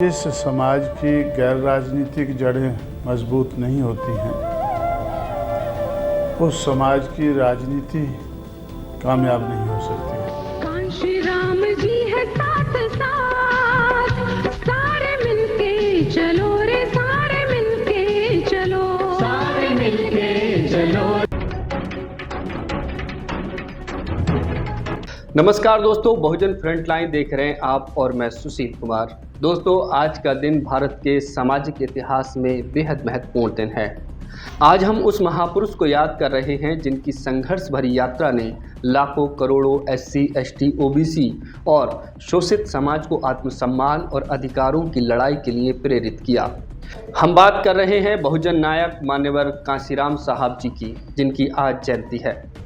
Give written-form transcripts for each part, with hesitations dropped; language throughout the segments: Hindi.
जिस समाज की गैर राजनीतिक जड़ें मजबूत नहीं होती हैं, उस समाज की राजनीति कामयाब नहीं हो सकती। कांशी राम जी है साथ साथ, सारे मिलके चलो रे, सारे मिलके चलो, सारे मिलके चलो। नमस्कार दोस्तों, बहुजन फ्रंटलाइन देख रहे हैं आप और मैं सुशील कुमार। दोस्तों, आज का दिन भारत के सामाजिक इतिहास में बेहद महत्वपूर्ण दिन है। आज हम उस महापुरुष को याद कर रहे हैं जिनकी संघर्ष भरी यात्रा ने लाखों करोड़ों SC, ST, OBC और शोषित समाज को आत्मसम्मान और अधिकारों की लड़ाई के लिए प्रेरित किया। हम बात कर रहे हैं बहुजन नायक मान्यवर कांशीराम साहब जी की, जिनकी आज जयंती है।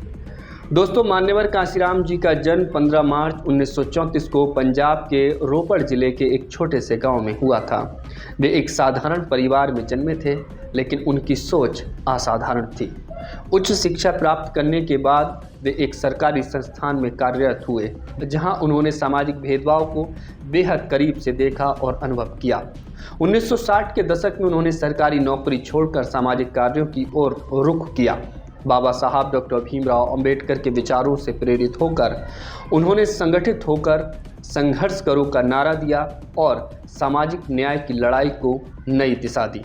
दोस्तों, मान्यवर कांशीराम जी का जन्म 15 मार्च 1934 को पंजाब के रोपड़ जिले के एक छोटे से गांव में हुआ था। वे एक साधारण परिवार में जन्मे थे, लेकिन उनकी सोच असाधारण थी। उच्च शिक्षा प्राप्त करने के बाद वे एक सरकारी संस्थान में कार्यरत हुए, जहां उन्होंने सामाजिक भेदभाव को बेहद करीब से देखा और अनुभव किया। 1960 के दशक में उन्होंने सरकारी नौकरी छोड़कर सामाजिक कार्यों की ओर रुख किया। बाबा साहब डॉक्टर भीमराव अंबेडकर के विचारों से प्रेरित होकर उन्होंने संगठित होकर संघर्ष करो का नारा दिया और सामाजिक न्याय की लड़ाई को नई दिशा दी।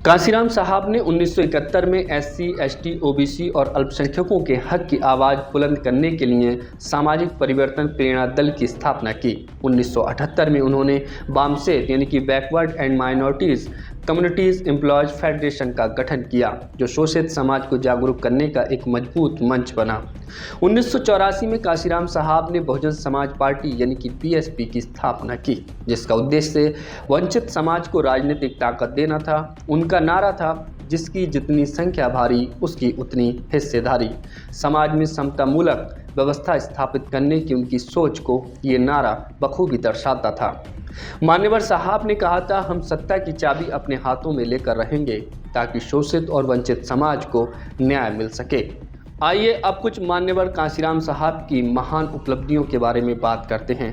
कांशीराम साहब ने 1971 में SC, ST, OBC और अल्पसंख्यकों के हक की आवाज़ बुलंद करने के लिए सामाजिक परिवर्तन प्रेरणा दल की स्थापना की। 1978 में उन्होंने बामसेफ यानी कि backward and minorities communities employees federation का गठन किया, जो शोषित समाज को जागरूक करने का एक मजबूत मंच बना। 1984 में कांशीराम साहब ने बहुजन समाज पार्टी यानी कि BSP की स्थापना की, जिसका उद्देश्य वंचित समाज को राजनीतिक ताकत देना था। उनका नारा था, जिसकी जितनी संख्या भारी उसकी उतनी हिस्सेदारी। समाज में समतामूलक व्यवस्था स्थापित करने की उनकी सोच को ये नारा बखूबी दर्शाता था। मान्यवर साहब ने कहा था, हम सत्ता की चाबी अपने हाथों में लेकर रहेंगे ताकि शोषित और वंचित समाज को न्याय मिल सके। आइए अब कुछ मान्यवर कांशीराम साहब की महान उपलब्धियों के बारे में बात करते हैं।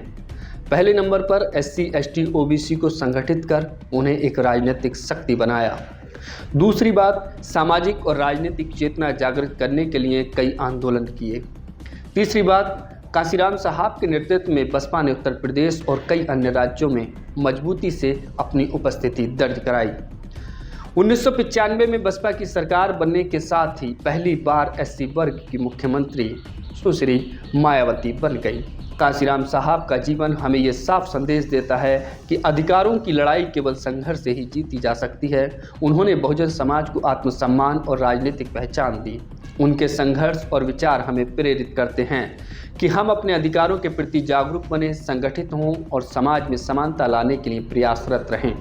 पहले नंबर पर SC, ST, OBC को संगठित कर उन्हें एक राजनीतिक शक्ति बनाया। दूसरी बात, सामाजिक और राजनीतिक चेतना जागृत करने के लिए कई आंदोलन किए। तीसरी बात, कांशीराम साहब के नेतृत्व में बसपा ने उत्तर प्रदेश और कई अन्य राज्यों में मजबूती से अपनी उपस्थिति दर्ज कराई। 1995 में बसपा की सरकार बनने के साथ ही पहली बार SC वर्ग की मुख्यमंत्री सुश्री मायावती बन गई। कांशीराम साहब का जीवन हमें ये साफ संदेश देता है कि अधिकारों की लड़ाई केवल संघर्ष से ही जीती जा सकती है। उन्होंने बहुजन समाज को आत्मसम्मान और राजनीतिक पहचान दी। उनके संघर्ष और विचार हमें प्रेरित करते हैं कि हम अपने अधिकारों के प्रति जागरूक बने, संगठित हों और समाज में समानता लाने के लिए प्रयासरत रहें।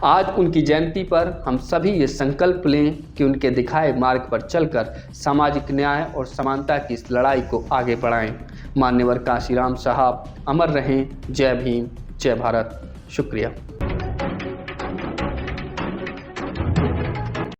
आज उनकी जयंती पर हम सभी ये संकल्प लें कि उनके दिखाए मार्ग पर चलकर सामाजिक न्याय और समानता की इस लड़ाई को आगे बढ़ाएं। मान्यवर कांशीराम साहब अमर रहें। जय भीम, जय भारत। शुक्रिया।